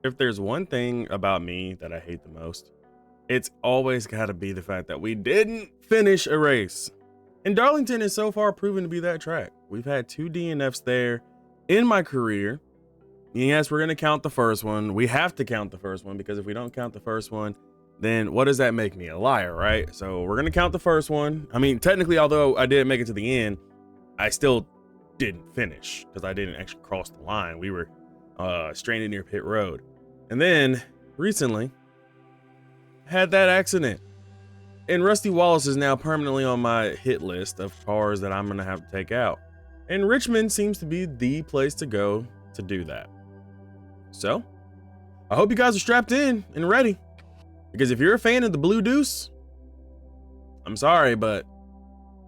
If there's one thing about me that I hate the most, it's always got to be the fact that we didn't finish a race. And Darlington is so far proven to be that track. We've had 2 DNFs there in my career. Yes, we're going to count the first one. We have to count the first one, because if we don't count the first one, then what does that make me? A liar, right? So we're going to count the first one. I mean, technically, although I didn't make it to the end, I still didn't finish because I didn't actually cross the line. We were stranded near pit road. And then recently had that accident. And Rusty Wallace is now permanently on my hit list of cars that I'm going to have to take out. And Richmond seems to be the place to go to do that. So I hope you guys are strapped in and ready, because if you're a fan of the Blue Deuce, I'm sorry, but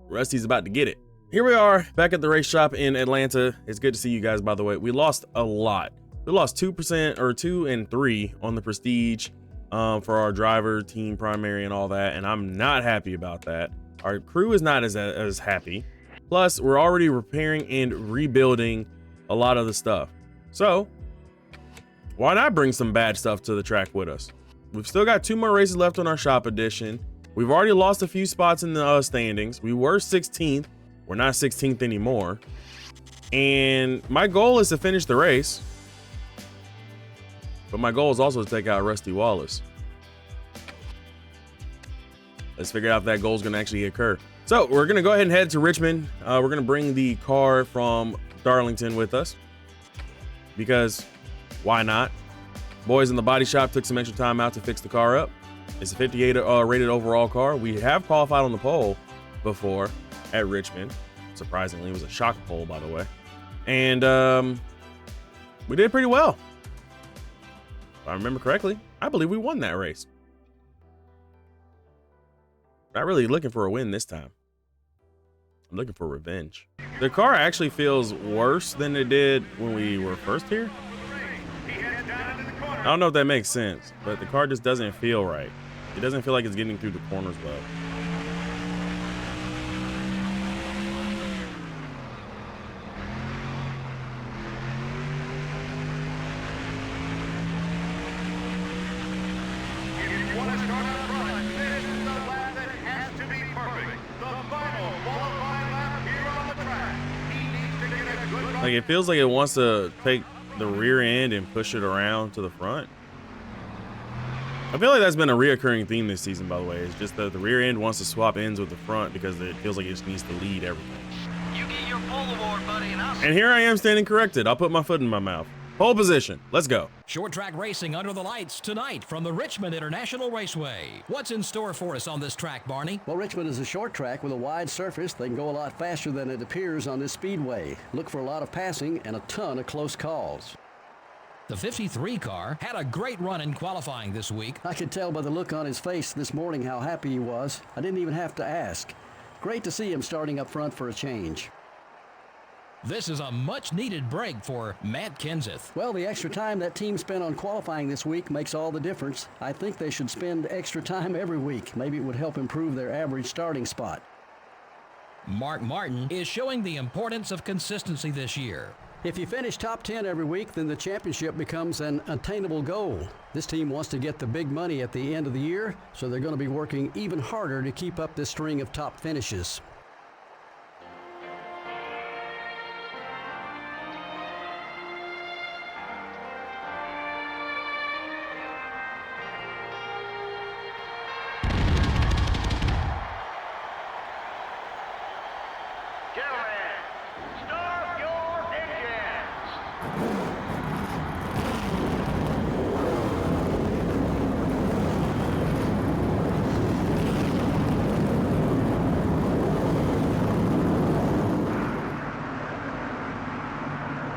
Rusty's about to get it. Here we are back at the race shop in Atlanta. It's good to see you guys, by the way. We lost a lot. We lost 2% or 2 and 3 on the prestige for our driver, team, primary, and all that. And I'm not happy about that. Our crew is not as happy. Plus, we're already repairing and rebuilding a lot of the stuff. So why not bring some bad stuff to the track with us? We've still got 2 more races left on our shop edition. We've already lost a few spots in the standings. We were 16th. We're not 16th anymore. And my goal is to finish the race. But my goal is also to take out Rusty Wallace. Let's figure out if that goal is going to actually occur. So we're going to go ahead and head to Richmond. We're going to bring the car from Darlington with us, because why not? Boys in the body shop took some extra time out to fix the car up. It's a 58 rated overall car. We have qualified on the pole before at Richmond. Surprisingly, it was a shock pole, by the way. And we did pretty well. If I remember correctly, I believe we won that race. Not really looking for a win this time. I'm looking for revenge. The car actually feels worse than it did when we were first here. I don't know if that makes sense, but the car just doesn't feel right. It doesn't feel like it's getting through the corners well. Like, it feels like it wants to take the rear end and push it around to the front. I feel like that's been a reoccurring theme this season, by the way. It's just that the rear end wants to swap ends with the front because it feels like it just needs to lead everything. You get your pole award, buddy, and here I am standing corrected. I'll put my foot in my mouth. Pole position. Let's go. Short track racing under the lights tonight from the Richmond International Raceway. What's in store for us on this track, Barney? Well, Richmond is a short track with a wide surface. They can go a lot faster than it appears on this speedway. Look for a lot of passing and a ton of close calls. The 53 car had a great run in qualifying this week. I could tell by the look on his face this morning how happy he was. I didn't even have to ask. Great to see him starting up front for a change. This is a much-needed break for Matt Kenseth. Well, the extra time that team spent on qualifying this week makes all the difference. I think they should spend extra time every week. Maybe it would help improve their average starting spot. Mark Martin is showing the importance of consistency this year. If you finish top 10 every week, then the championship becomes an attainable goal. This team wants to get the big money at the end of the year, so they're going to be working even harder to keep up this string of top finishes.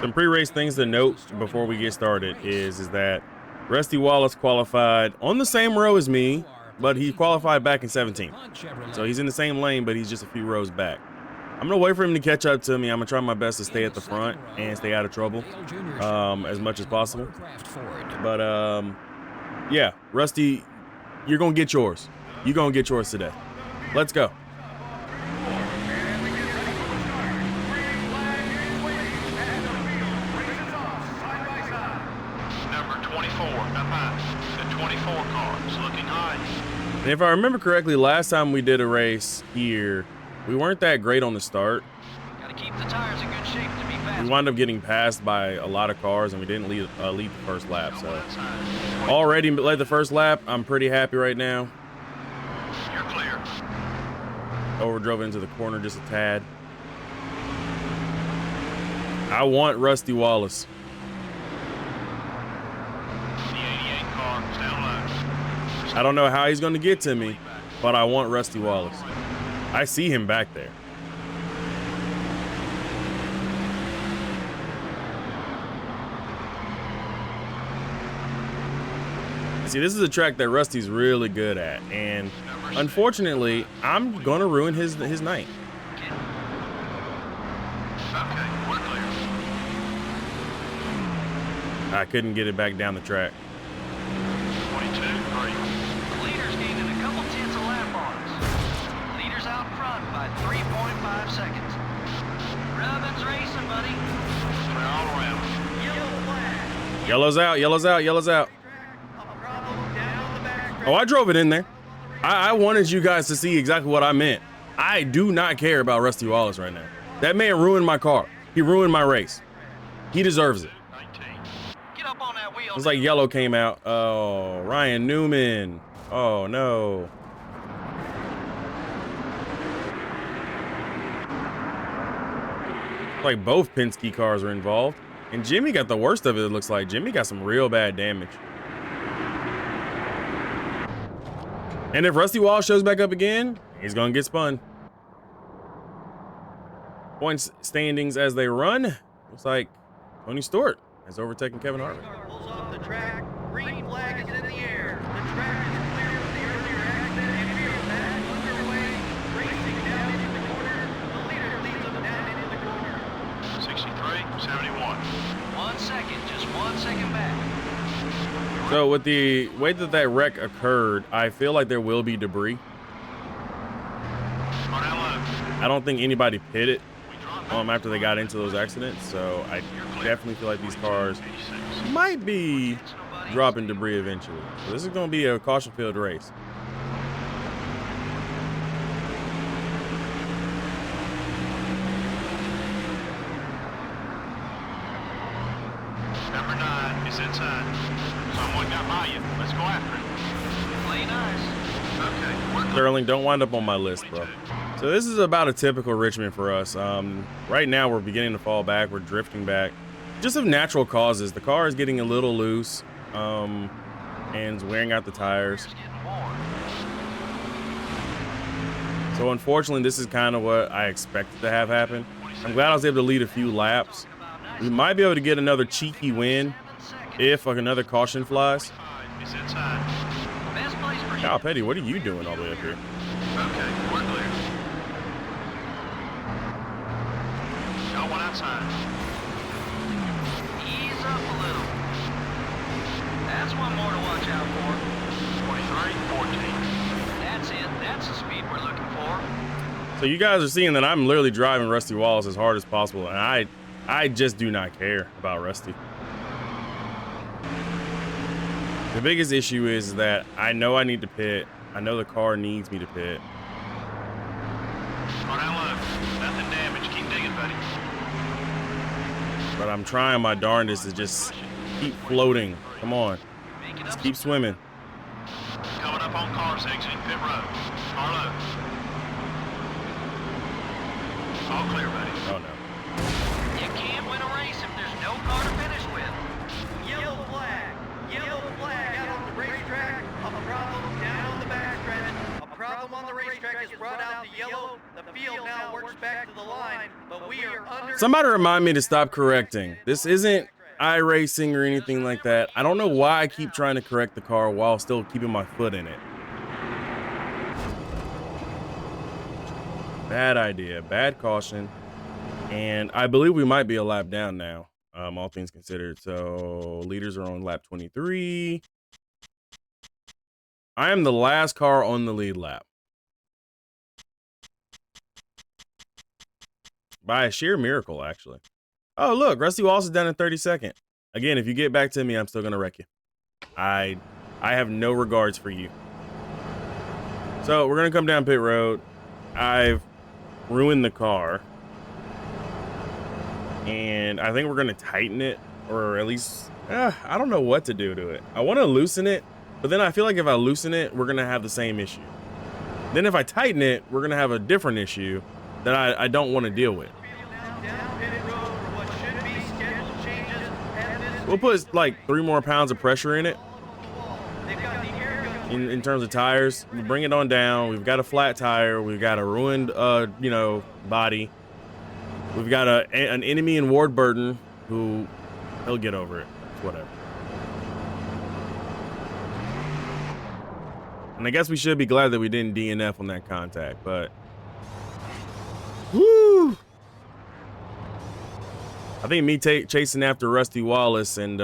Some pre-race things to note before we get started is that Rusty Wallace qualified on the same row as me, but he qualified back in 17th. So he's in the same lane, but he's just a few rows back. I'm gonna wait for him to catch up to me. I'm gonna try my best to stay at the front and stay out of trouble as much as possible. But yeah, Rusty, you're gonna get yours. You're gonna get yours today. Let's go. Number 26 24 up high. The 24 car is looking high. And if I remember correctly, last time we did a race here, we weren't that great on the start. Gotta keep the tires in good shape to be fast. We wound up getting passed by a lot of cars, and we didn't lead the first lap. So already led the first lap. I'm pretty happy right now. You're clear. Overdrove into the corner just a tad. I want Rusty Wallace. The 88 car is down low. I don't know how he's going to get to me, but I want Rusty Wallace. I see him back there. See, this is a track that Rusty's really good at, and unfortunately, I'm gonna ruin his night. Okay, we're clear. I couldn't get it back down the track. 22, 3. Leaders gaining a couple tenths of lap on us. Leaders out front by 3.5 seconds. Robin's racing, buddy. Clear all around. Yellow flag. Yellow's out, yellow's out, yellow's out. Down the back. Oh, I drove it in there. I wanted you guys to see exactly what I meant. I do not care about Rusty Wallace right now. That man ruined my car. He ruined my race. He deserves it. 19. Get up on that wheel. It's like yellow came out. Oh, Ryan Newman. Oh, no. Like both Penske cars are involved. And Jimmy got the worst of it, it looks like. Jimmy got some real bad damage. And if Rusty Wallace shows back up again, he's going to get spun. Points standings as they run. Looks like Tony Stewart has overtaken Kevin Harvick. Pulls off the track. Green flag is in the air. The track is clear of the earlier accident and we are back underway. Racing down into the corner. The leader leads them down into the corner. 63, 71. 1 second, just 1 second back. So with the way that that wreck occurred, I feel like there will be debris. On that low. I don't think anybody pitted after they got into those accidents. So I definitely feel like these cars 86. might be dropping debris eventually. So this is going to be a caution-filled race. Number 9 is inside. Someone got by you. Let's go after it. Play nice. Okay, we're clear. Sterling, don't wind up on my list, bro. So this is about a typical Richmond for us. Right now we're beginning to fall back. We're drifting back. Just of natural causes. The car is getting a little loose and is wearing out the tires. It's getting warm. So unfortunately, this is kind of what I expected to have happen. I'm glad I was able to lead a few laps. We might be able to get another cheeky win if like another caution flies. Is inside. Best place for Kyle Petty, what are you doing all the way up here? Okay, we're clear. Got one outside. ease up a little. That's one more to watch out for. 23, 14. That's it. That's the speed we're looking for. So you guys are seeing that I'm literally driving Rusty Wallace as hard as possible, and I just do not care about Rusty. The biggest issue is that I know I need to pit. I know the car needs me to pit. On that low. Nothing damaged. Keep digging, buddy. But I'm trying my darndest to just keep floating. Come on. Make it Just up. keep swimming. Coming up on cars exiting pit road. Car low. All clear, buddy. Oh no. You can't win a race if there's no car to finish with. Yellow flag. Yellow flag out on the racetrack. A problem down on the backstretch. A problem on the racetrack has brought out the yellow. The field now works back to the line, but we are under. Somebody remind me to stop correcting. This isn't iRacing or anything like that. I don't know why I keep trying to correct the car while still keeping my foot in it. Bad idea, bad caution. And I believe we might be a lap down now, all things considered. So leaders are on lap 23. I am the last car on the lead lap. By a sheer miracle, actually. Oh, look, Rusty Wallace is down in 32nd. Again, if you get back to me, I'm still going to wreck you. I have no regards for you. So we're gonna come down pit road. I've ruined the car, and I think we're gonna tighten it, or at least I don't know what to do to it. I want to loosen it, but then I feel like if I loosen it, we're gonna have the same issue. Then if I tighten it, we're gonna have a different issue that I don't want to deal with. We'll put like 3 more pounds of pressure in it. In terms of tires, we bring it on down. We've got a flat tire. We've got a ruined, body. We've got an enemy in Ward Burton who he'll get over it. It's whatever. And I guess we should be glad that we didn't DNF on that contact, but woo! I think me chasing after Rusty Wallace and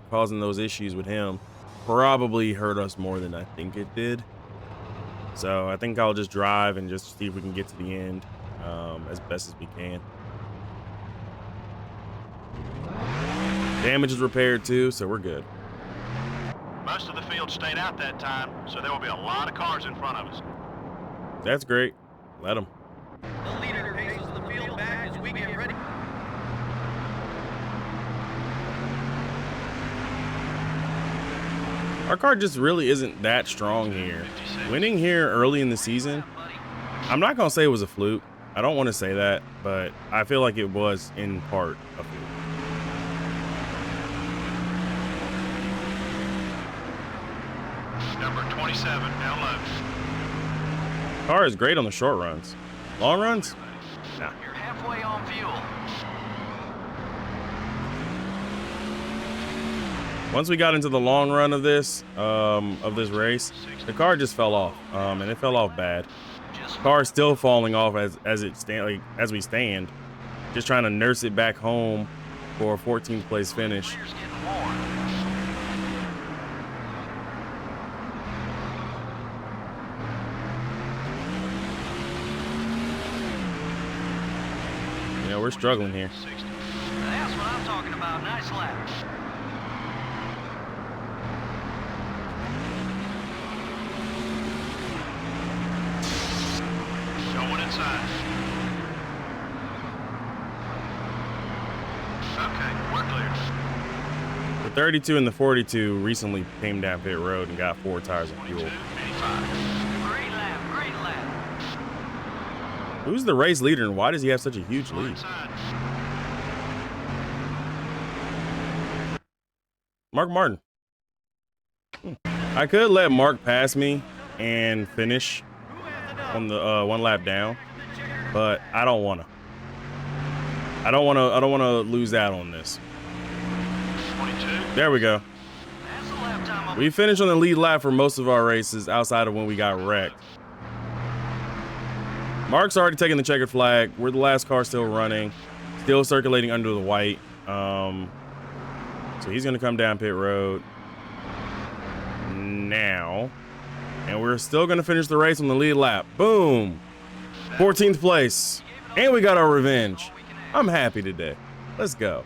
causing those issues with him probably hurt us more than I think it did. So I think I'll just drive and just see if we can get to the end as best as we can. Damage is repaired too, so we're good. Most of the field stayed out that time, so there will be a lot of cars in front of us. That's great. Let them. The leader paces the field back as we get ready. Our car just really isn't that strong here. Winning here early in the season, I'm not going to say it was a fluke. I don't want to say that, but I feel like it was in part a fluke. Number 27, down low. Car is great on the short runs. Long runs? Nah. You're halfway on fuel. Once we got into the long run of this race, the car just fell off, and it fell off bad. The car is still falling off as we stand, just trying to nurse it back home for a 14th place finish. You know, we're struggling here. That's what I'm talking about. Nice lap. Going inside. Okay, we're clear. The 32 and the 42 recently came down pit road and got 4 tires of fuel. 85. Great lap. Great lap. Who's the race leader and why does he have such a huge lead? Inside. Mark Martin. I could let Mark pass me and finish on the 1 lap down, but I don't want to. I don't want to lose out on this. 22. There we go. That's the lap time. We finished on the lead lap for most of our races outside of when we got wrecked. Mark's already taking the checkered flag. We're the last car still running, still circulating under the white. So he's going to come down pit road now. And we're still going to finish the race on the lead lap. Boom. 14th place. And we got our revenge. I'm happy today. Let's go.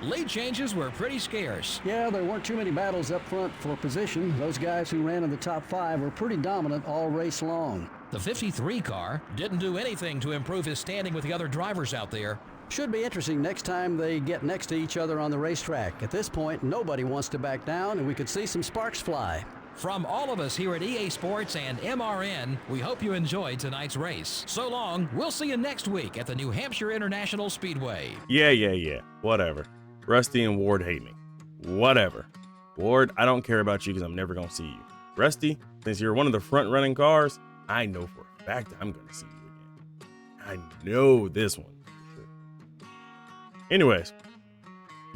Lead changes were pretty scarce. Yeah, there weren't too many battles up front for position. Those guys who ran in the top 5 were pretty dominant all race long. The 53 car didn't do anything to improve his standing with the other drivers out there. Should be interesting next time they get next to each other on the racetrack. At this point, nobody wants to back down, and we could see some sparks fly. From all of us here at EA Sports and MRN, we hope you enjoyed tonight's race. So long, we'll see you next week at the New Hampshire International Speedway. Yeah. Whatever. Rusty and Ward hate me. Whatever. Ward, I don't care about you because I'm never going to see you. Rusty, since you're one of the front-running cars, I know for a fact that I'm going to see you again. I know this one. Anyways,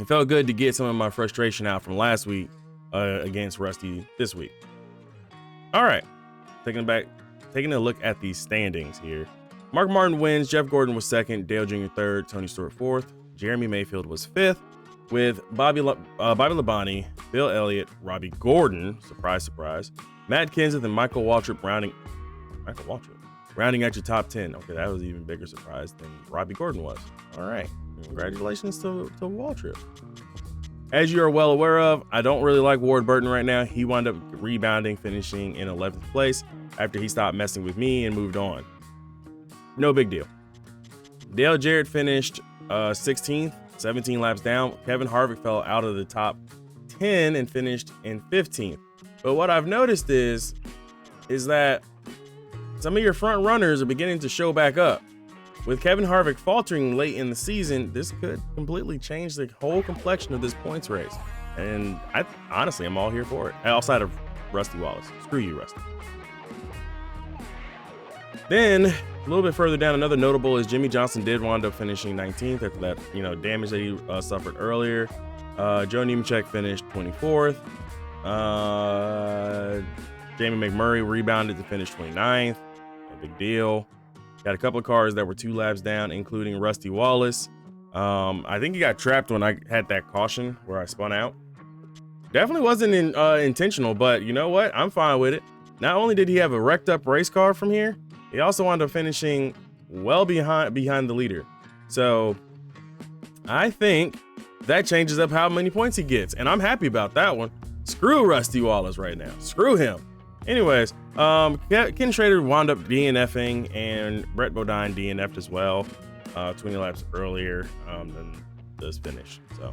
it felt good to get some of my frustration out from last week against Rusty this week. All right, taking a look at the standings here. Mark Martin wins. Jeff Gordon was second. Dale Jr. third. Tony Stewart fourth. Jeremy Mayfield was fifth, with Bobby Labonte, Bill Elliott, Robbie Gordon, surprise, surprise, Matt Kenseth, and Michael Waltrip rounding out your top 10. Okay, that was an even bigger surprise than Robbie Gordon was. All right, congratulations to Waltrip. As you are well aware of, I don't really like Ward Burton right now. He wound up rebounding, finishing in 11th place after he stopped messing with me and moved on. No big deal. Dale Jarrett finished 16th, 17 laps down. Kevin Harvick fell out of the top 10 and finished in 15th. But what I've noticed is that some of your front runners are beginning to show back up. With Kevin Harvick faltering late in the season, this could completely change the whole complexion of this points race. And honestly, I'm all here for it. Outside of Rusty Wallace. Screw you, Rusty. Then, a little bit further down, another notable is Jimmy Johnson did wind up finishing 19th after that, damage that he suffered earlier. Joe Nemechek finished 24th. Jamie McMurray rebounded to finish 29th. No big deal. Got a couple of cars that were 2 laps down, including Rusty Wallace. I think he got trapped when I had that caution where I spun out. Definitely wasn't intentional, but you know what? I'm fine with it. Not only did he have a wrecked up race car from here, he also wound up finishing well behind the leader. So I think that changes up how many points he gets, and I'm happy about that one. Screw Rusty Wallace right now. Screw him. Anyways, Ken Schrader wound up DNFing, and Brett Bodine DNF'd as well, 20 laps earlier than this finish. So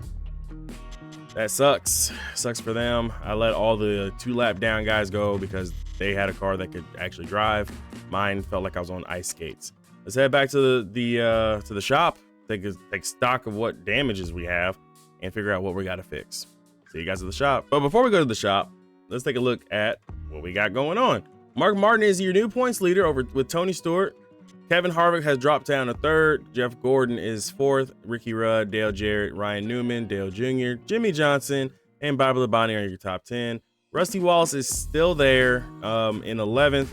that sucks. Sucks for them. I let all the 2-lap down guys go because they had a car that could actually drive. Mine felt like I was on ice skates. Let's head back to the shop. Take stock of what damages we have and figure out what we got to fix. See you guys at the shop. But before we go to the shop, let's take a look at what we got going on. Mark Martin is your new points leader with Tony Stewart. Kevin Harvick has dropped down to 3rd. Jeff Gordon is 4th. Ricky Rudd, Dale Jarrett, Ryan Newman, Dale Jr., Jimmy Johnson, and Bobby Labonte are your top 10. Rusty Wallace is still there in 11th.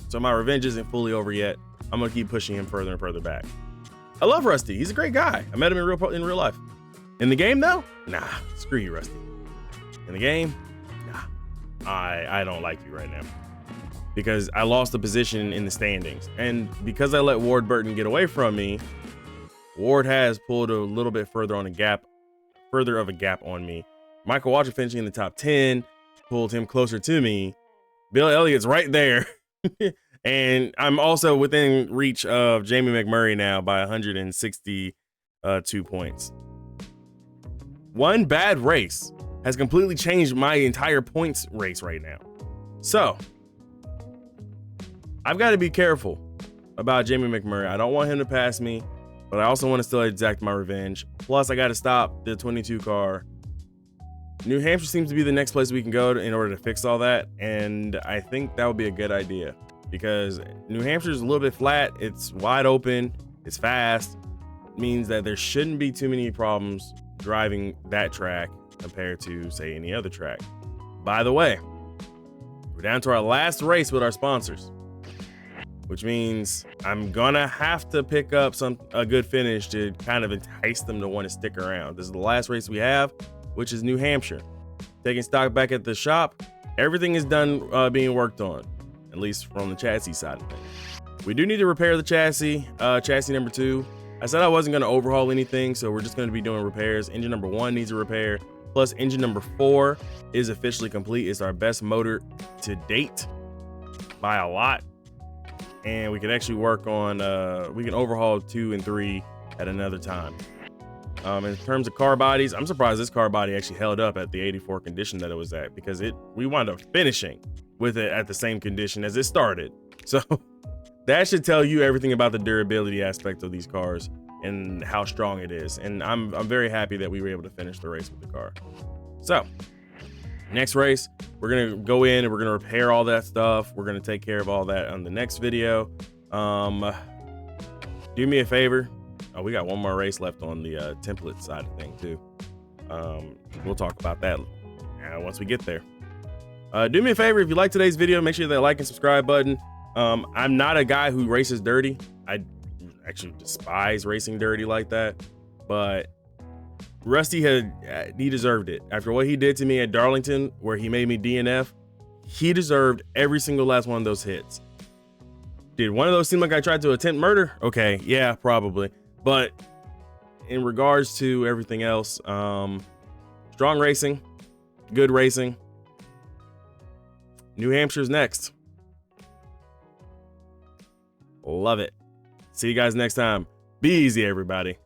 So my revenge isn't fully over yet. I'm going to keep pushing him further and further back. I love Rusty. He's a great guy. I met him in real life. In the game, though? Nah, screw you, Rusty. In the game? Nah. I don't like you right now. Because I lost the position in the standings. And because I let Ward Burton get away from me, Ward has pulled a little bit further of a gap on me. Michael Waltrip finishing in the top 10 pulled him closer to me. Bill Elliott's right there. And I'm also within reach of Jamie McMurray now by 162 points. One bad race has completely changed my entire points race right now. So I've got to be careful about Jamie McMurray. I don't want him to pass me, but I also want to still exact my revenge. Plus, I got to stop the 22 car. New Hampshire seems to be the next place we can go in order to fix all that, and I think that would be a good idea because New Hampshire is a little bit flat. It's wide open. It's fast. It means that there shouldn't be too many problems driving that track compared to, say, any other track. By the way, we're down to our last race with our sponsors, which means I'm gonna have to pick up a good finish to kind of entice them to want to stick around. This is the last race we have, which is New Hampshire. Taking stock back at the shop, everything is done being worked on, at least from the chassis side of things. We do need to repair the chassis, chassis number 2. I said I wasn't gonna overhaul anything, so we're just gonna be doing repairs. Engine number 1 needs a repair, plus engine number 4 is officially complete. It's our best motor to date by a lot. And we can actually work on, we can overhaul 2 and 3 at another time. In terms of car bodies, I'm surprised this car body actually held up at the 84 condition that it was at, because we wound up finishing with it at the same condition as it started. So that should tell you everything about the durability aspect of these cars and how strong it is. And I'm very happy that we were able to finish the race with the car. So next race, we're gonna go in and we're gonna repair all that stuff. We're gonna take care of all that on the next video. Do me a favor. Oh, we got one more race left on the template side of thing too. We'll talk about that once we get there. Do me a favor, if you like today's video, make sure that like and subscribe button. I'm not a guy who races dirty. I actually despise racing dirty like that, but Rusty he deserved it. After what he did to me at Darlington, where he made me DNF, he deserved every single last one of those hits. Did one of those seem like I tried to attempt murder? Okay, yeah, probably. But in regards to everything else, Strong racing, good racing. New Hampshire's next. Love it. See you guys next time. Be easy, everybody.